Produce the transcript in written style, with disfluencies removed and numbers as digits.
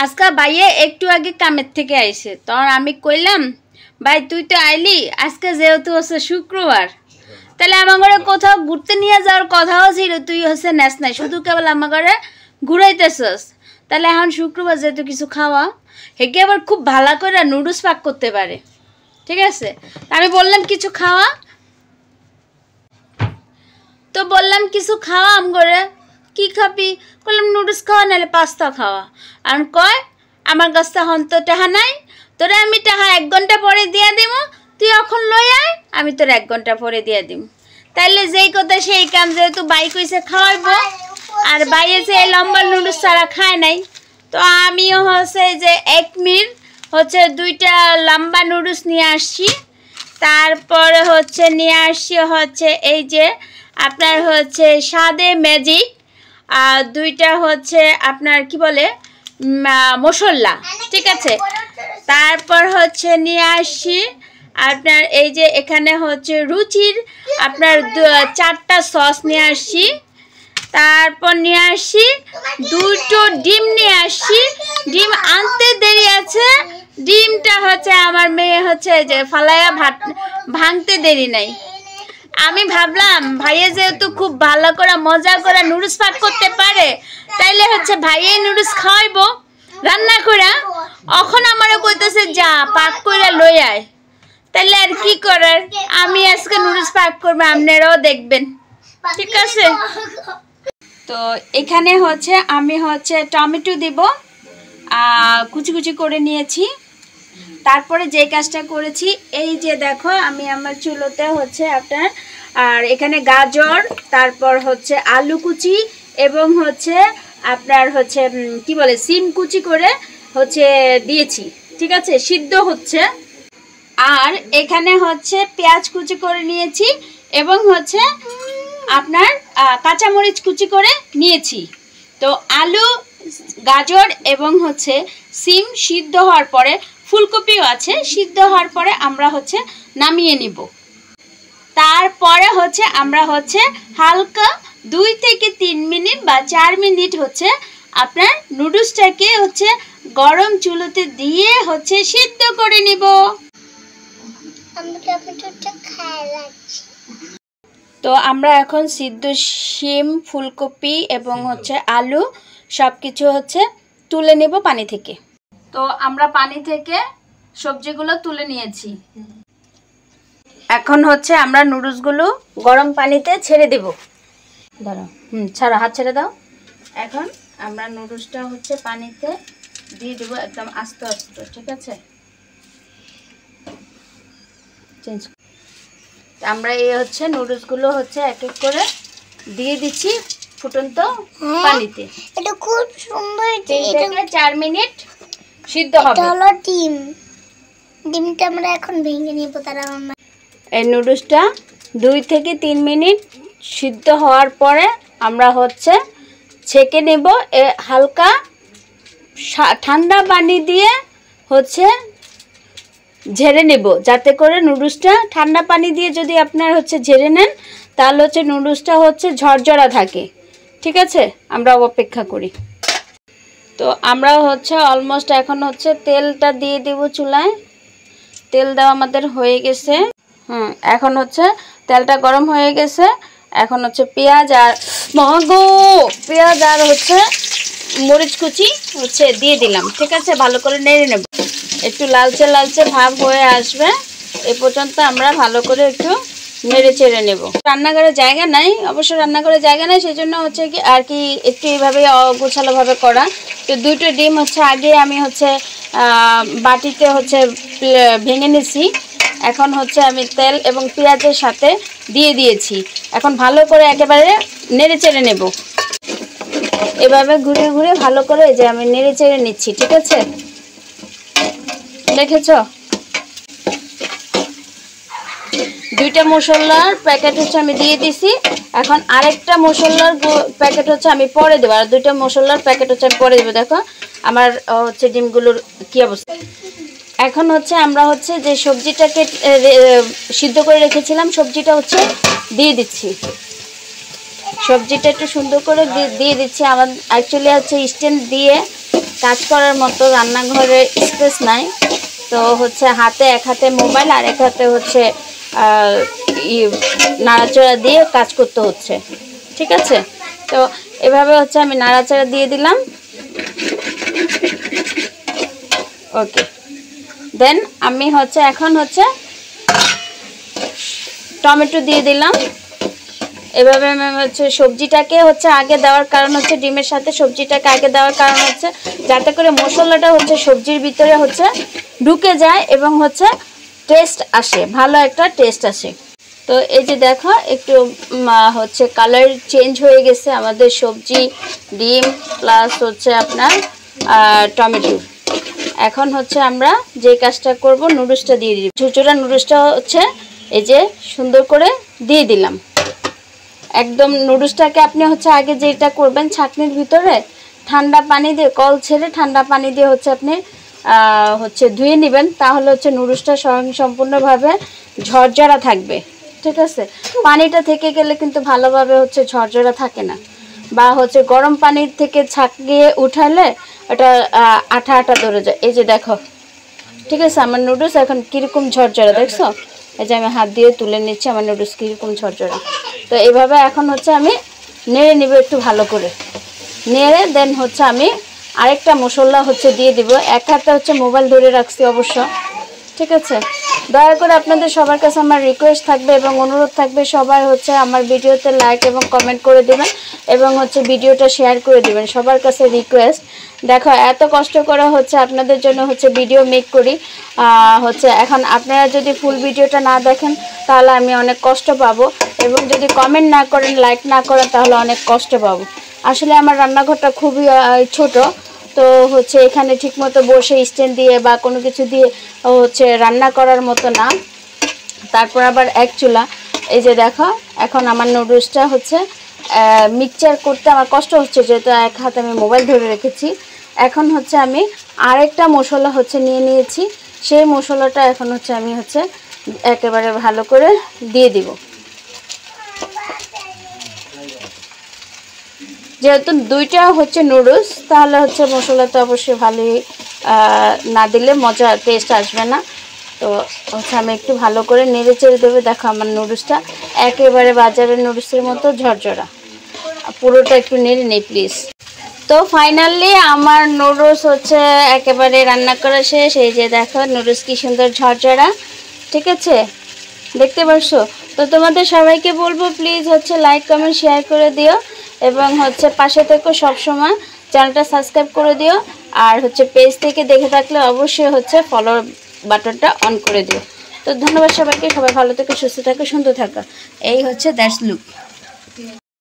আজকা ভাইয়ে একটু আগে কামের থেকে আইছে, তখন আমি কইলাম ভাই তুই তো আইলি, আজকে যেহেতু হচ্ছে শুক্রবার, তাহলে আমার ঘরে কোথাও ঘুরতে নিয়ে যাওয়ার কথাও ছিল, তুই হচ্ছে নেস নাই, শুধু কেবল আমার ঘরে ঘুরাইতেছস। তাহলে এখন শুক্রবার যেহেতু কিছু খাওয়া, হেকে আবার খুব ভালো করে নুডলস পাক করতে পারে, ঠিক আছে। আমি বললাম কিছু খাওয়া, তো বললাম কিছু খাওয়া আম করে, কি খাবি? বললাম নুডলস খাওয়া, নাহলে পাস্তা খাওয়া। আর কয় আমার কাছে হন তো টাহা নাই, তোরা আমি টাহা 1 ঘন্টা পরে দিয়ে দিব, তুই এখন লই আয়, আমি তোর 1 ঘন্টা পরে দিয়ে দিব। তাইলে যেই কথা সেই কাম, যেহেতু বাই কইছে খাওয়াইবো, আর বাই এসে এই লম্বা নুডলস ছাড়া খায় নাই, তো আমিও হচ্ছে যে 1 মিনিট হচ্ছে 2টা লম্বা নুডলস নিয়ে আসছি। তারপরে হচ্ছে নিয়ে আসছি হচ্ছে এই যে আপনার হচ্ছে স্বাদে ম্যাজিক, আর 2টা হচ্ছে আপনার কি বলে মশলা, ঠিক আছে। তারপর হচ্ছে নিয়ে আসছি আপনার এই যে এখানে হচ্ছে রুচির আপনার 4টা সস নিয়ে আসছি। তারপর নিয়ে আসছি 2টো ডিম নিয়ে আসছি। ডিম আনতে দেরি আছে, ডিমটা হচ্ছে আমার মেয়ে হচ্ছে যে ফালাইয়া ভাঙতে দেরি নাই। আমি ভাবলাম ভাইয়ে যেহেতু খুব ভালো করে মজা করে নুডলস পাক করতে পারে, তাইলে হচ্ছে ভাইয়ে নুডলস খাওয়াইবো রান্না করে। এখন আমারও কইতেছে যা পাক করে লই আয়, তাইলে আর কি করার, আমি আজকে নুডলস পাক করবো, আপনারাও দেখবেন, ঠিক আছে। তো এখানে হচ্ছে আমি হচ্ছে টমেটো দিব, কুচি কুচি করে নিয়েছি। তারপরে যে কাজটা করেছি, এই যে দেখো আমি আমার চুলোতে হচ্ছে আপনার আর এখানে গাজর, তারপর হচ্ছে আলু কুচি এবং হচ্ছে আপনার হচ্ছে কি বলে সিম কুচি করে হচ্ছে দিয়েছি, ঠিক আছে, সিদ্ধ হচ্ছে। আর এখানে হচ্ছে পেঁয়াজ কুচি করে নিয়েছি এবং হচ্ছে আপনার কাঁচামরিচ কুচি করে নিয়েছি। তো আলু, গাজর এবং হচ্ছে সিম সিদ্ধ হওয়ার পরে, ফুলকপিও আছে, সিদ্ধ হওয়ার পরে আমরা হচ্ছে নামিয়ে নিব। তারপরে হচ্ছে আমরা হচ্ছে হালকা 2 থেকে 3 মিনিট বা 4 মিনিট হচ্ছে আপনার নুডলসটাকে হচ্ছে গরম চুলোতে দিয়ে হচ্ছে সিদ্ধ করে নিব। তো আমরা এখন সিদ্ধ শিম, ফুলকপি এবং হচ্ছে আলু সব কিছু হচ্ছে তুলে নেব পানি থেকে। তো আমরা পানি থেকে সবজিগুলো তুলে নিয়েছি। এখন হচ্ছে আমরা নুডলসগুলো গরম পানিতে ছেড়ে দেব। দাঁড়াও, ছাড়া, হাত ছেড়ে দাও। এখন আমরা নুডলসটা হচ্ছে পানিতে দিয়ে দেবো একদম আস্তে আস্তে, ঠিক আছে। আমরা এই হচ্ছে নুডলসগুলো হচ্ছে এক এক করে দিয়ে দিচ্ছি ফুটন্ত পানিতে। এটা খুব সুন্দর, 3 থেকে 4 মিনিট সিদ্ধ হবে। এটা হলো ডিমটা আমরা এখন ভেঙে নিব। এই নুডলসটা 2 থেকে 3 মিনিট সিদ্ধ হওয়ার পরে আমরা হচ্ছে ছেঁকে নেব। হালকা ঠান্ডা পানি দিয়ে হচ্ছে ঝেড়ে নেব, যাতে করে নুডলসটা ঠান্ডা পানি দিয়ে যদি আপনার হচ্ছে ঝেড়ে নেন, তাহলে হচ্ছে নুডলসটা হচ্ছে ঝরঝরা থাকে, ঠিক আছে। আমরা অপেক্ষা করি। তো আমরা হচ্ছে অলমোস্ট এখন হচ্ছে তেলটা দিয়ে দেব চুলায়। তেল দেওয়া আমাদের হয়ে গেছে। এখন হচ্ছে তেলটা গরম হয়ে গেছে। এখন হচ্ছে পেঁয়াজ আর হচ্ছে মরিচ কুচি হচ্ছে দিয়ে দিলাম, ঠিক আছে। ভালো করে নেড়ে নেব, একটু লালচে লালচে ভাব হয়ে আসবে, এ পর্যন্ত আমরা ভালো করে একটু নেড়ে চেড়ে নেব। রান্নাঘরে জায়গা নাই, অবশ্য রান্নাঘরে জায়গা নাই, সেই জন্য হচ্ছে কি আর কি একটু এইভাবে অগোছালোভাবে করা। তো 2টো ডিম হচ্ছে আগে আমি হচ্ছে বাটিতে হচ্ছে ভেঙে নিয়েছি। এখন হচ্ছে আমি তেল এবং পেঁয়াজের সাথে দিয়ে দিয়েছি। এখন ভালো করে একেবারে নেড়ে চেড়ে নেব। এভাবে ঘুরে ঘুরে ভালো করে যে আমি নেড়ে চেড়ে নিচ্ছি, ঠিক আছে। দেখেছ, 2টা মশলার প্যাকেট হচ্ছে আমি দিয়ে দিছি। এখন আরেকটা মশলার প্যাকেট হচ্ছে আমি পরে দেবো, আর 2টা মশলার প্যাকেট হচ্ছে আমি পরে দেবো। দেখো আমার হচ্ছে ডিমগুলোর কি অবস্থা। এখন হচ্ছে আমরা হচ্ছে যে সবজিটাকে সিদ্ধ করে রেখেছিলাম, সবজিটা হচ্ছে দিয়ে দিচ্ছি। সবজিটা একটু সুন্দর করে দিয়ে দিচ্ছি। আমার অ্যাকচুয়ালি হচ্ছে স্ট্যান্ড দিয়ে কাজ করার মতো রান্নাঘরে স্পেস নাই, তো হচ্ছে এক হাতে মোবাইল আর এক হাতে হচ্ছে নাড়াচাড়া দিয়ে কাজ করতে হচ্ছে। ঠিক আছে, তো এভাবে হচ্ছে আমি নাড়াচাড়া দিয়ে দিলাম। ওকে, দেন আমি হচ্ছে এখন হচ্ছে টমেটো দিয়ে দিলাম। এভাবে আমি হচ্ছে সবজিটাকে হচ্ছে আগে দেওয়ার কারণ হচ্ছে ডিমের সাথে সবজিটাকে আগে দেওয়ার কারণ হচ্ছে যাতে করে মশলাটা হচ্ছে সবজির ভিতরে হচ্ছে ঢুকে যায় এবং হচ্ছে টেস্ট আসে, ভালো একটা টেস্ট আসে। তো এই যে দেখো একটু হচ্ছে কালার চেঞ্জ হয়ে গেছে আমাদের সবজি, ডিম প্লাস হচ্ছে আপনার টমেটো। এখন হচ্ছে আমরা যে কাজটা করব, নুডলসটা দিয়ে দিই। ঝুরঝুরা নুডলসটা হচ্ছে এই যে সুন্দর করে দিয়ে দিলাম। একদম নুডলসটাকে আপনি হচ্ছে আগে যেটা করবেন ছাঁকনির ভিতরে ঠান্ডা পানি দিয়ে, কল ছেড়ে ঠান্ডা পানি দিয়ে হচ্ছে আপনি হচ্ছে ধুয়ে নেবেন, তাহলে হচ্ছে নুডলসটা সম্পূর্ণভাবে ঝরঝরা থাকবে। ঠিক আছে, পানিটা থেকে গেলে কিন্তু ভালোভাবে হচ্ছে ঝরঝরা থাকে না, বা হচ্ছে গরম পানির থেকে ছাঁকিয়ে উঠালে এটা আঠা আঠা ধরে যায়। এই যে দেখো, ঠিক আছে, আমার নুডলস এখন কীরকম ঝরঝরা দেখছো? এই যে আমি হাত দিয়ে তুলে নিচ্ছি আমার নুডলস কীরকম ঝরঝরা। তো এইভাবে এখন হচ্ছে আমি নেড়ে নিব একটু ভালো করে, নেড়ে দেন হচ্ছে আমি আরেকটা মশলা হচ্ছে দিয়ে দিব। এক হাতে হচ্ছে মোবাইল ধরে রাখছি অবশ্য। ঠিক আছে, দয়া করে আপনাদের সবার কাছে আমার রিকোয়েস্ট থাকবে এবং অনুরোধ থাকবে, সবাই হচ্ছে আমার ভিডিওতে লাইক এবং কমেন্ট করে দেবেন এবং হচ্ছে ভিডিওটা শেয়ার করে দেবেন, সবার কাছে রিকোয়েস্ট। দেখো এত কষ্ট করে হচ্ছে আপনাদের জন্য হচ্ছে ভিডিও মেক করি, হচ্ছে এখন আপনারা যদি ফুল ভিডিওটা না দেখেন তাহলে আমি অনেক কষ্ট পাবো, এবং যদি কমেন্ট না করেন, লাইক না করেন, তাহলে অনেক কষ্ট পাবো। আসলে আমার রান্নাঘরটা খুবই ছোট, তো হচ্ছে এখানে ঠিকমতো বসে স্ট্যান্ড দিয়ে বা কোনো কিছু দিয়ে হচ্ছে রান্না করার মতো না। তারপর আবার এক চুলা। এই যে দেখো এখন আমার নুডলসটা হচ্ছে মিক্সচার করতে আমার কষ্ট হচ্ছে, যেহেতু এক হাতে আমি মোবাইল ধরে রেখেছি। এখন হচ্ছে আমি আরেকটা মশলা হচ্ছে নিয়ে নিয়েছি, সেই মশলাটা এখন হচ্ছে আমি হচ্ছে একেবারে ভালো করে দিয়ে দিব। যেহেতু দুইটা হচ্ছে নুডলস, তাহলে হচ্ছে মশলাটা অবশ্যই ভালোই না দিলে মজা টেস্ট আসবে না। তো হচ্ছে আমি একটু ভালো করে নেড়ে চেড়ে দেবো। দেখো আমার নুডলসটা একেবারে বাজারের নুডলসের মতো ঝরঝরা, পুরোটা একটু নেড়ে নেই প্লিজ। তো ফাইনালি আমার নুডলস হচ্ছে একেবারে রান্না করা শেষ। এই যে দেখো নুডলস কি সুন্দর ঝরঝরা, ঠিক আছে, দেখতে পারছো? তো তোমাদের সবাইকে বলবো প্লিজ হচ্ছে লাইক কমেন্ট শেয়ার করে দিও এবং হচ্ছে পাশে থেকো সবসময়, চ্যানেলটা সাবস্ক্রাইব করে দিও, আর হচ্ছে পেজ থেকে দেখে থাকলে অবশ্যই হচ্ছে ফলো বাটনটা অন করে দিও। তো ধন্যবাদ সবাইকে, সবাই ভালো থেকো, সুস্থ থাকো, সুন্দর থাকো। এই হচ্ছে দ্যাটস লুক।